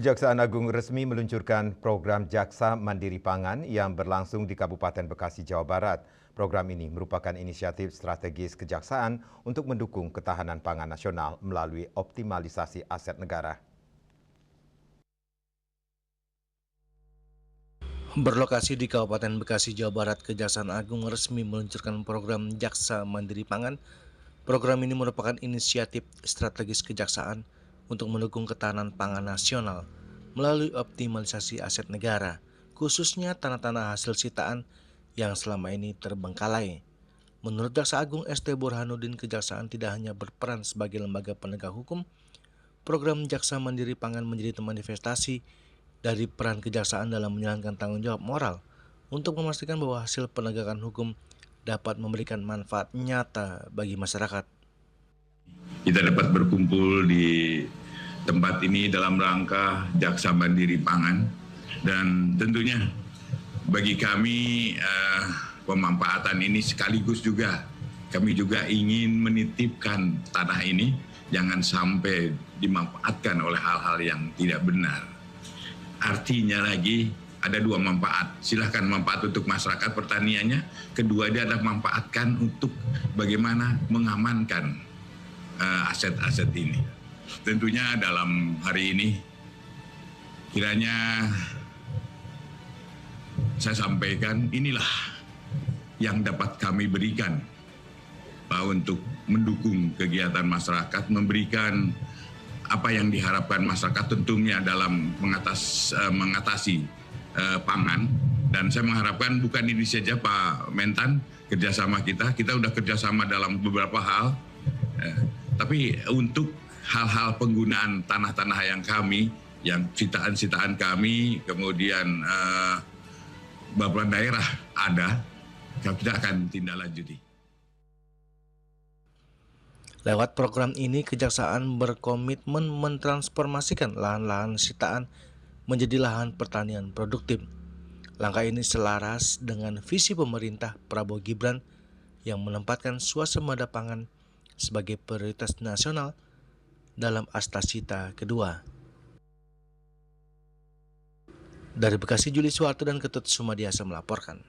Kejaksaan Agung resmi meluncurkan program Jaksa Mandiri Pangan yang berlangsung di Kabupaten Bekasi, Jawa Barat. Program ini merupakan inisiatif strategis kejaksaan untuk mendukung ketahanan pangan nasional melalui optimalisasi aset negara. Berlokasi di Kabupaten Bekasi, Jawa Barat, Kejaksaan Agung resmi meluncurkan program Jaksa Mandiri Pangan. Program ini merupakan inisiatif strategis kejaksaan untuk mendukung ketahanan pangan nasional melalui optimalisasi aset negara, khususnya tanah-tanah hasil sitaan yang selama ini terbengkalai. Menurut Jaksa Agung ST Burhanuddin, kejaksaan tidak hanya berperan sebagai lembaga penegak hukum, program Jaksa Mandiri Pangan menjadi manifestasi dari peran kejaksaan dalam menjalankan tanggung jawab moral untuk memastikan bahwa hasil penegakan hukum dapat memberikan manfaat nyata bagi masyarakat. Kita dapat berkumpul di tempat ini dalam rangka Jaksa Mandiri Pangan, dan tentunya bagi kami pemanfaatan ini sekaligus juga kami juga ingin menitipkan tanah ini jangan sampai dimanfaatkan oleh hal-hal yang tidak benar. Artinya lagi ada dua manfaat. Silahkan manfaat untuk masyarakat pertaniannya. Kedua, dia adalah manfaatkan untuk bagaimana mengamankan aset-aset ini. Tentunya dalam hari ini kiranya saya sampaikan inilah yang dapat kami berikan untuk mendukung kegiatan masyarakat, memberikan apa yang diharapkan masyarakat tentunya dalam mengatasi pangan. Dan saya mengharapkan bukan ini saja Pak Mentan, kerjasama kita sudah kerjasama dalam beberapa hal, tapi untuk hal-hal penggunaan tanah-tanah yang kami, yang sitaan-sitaan kami, kemudian beberapa daerah ada, kita akan tindak lanjuti. Lewat program ini, kejaksaan berkomitmen mentransformasikan lahan-lahan sitaan menjadi lahan pertanian produktif. Langkah ini selaras dengan visi pemerintah Prabowo Gibran yang menempatkan swasembada pangan sebagai prioritas nasional dalam Astasita kedua. Dari Bekasi, Juli Suwarto dan Ketut Sumadiasa melaporkan.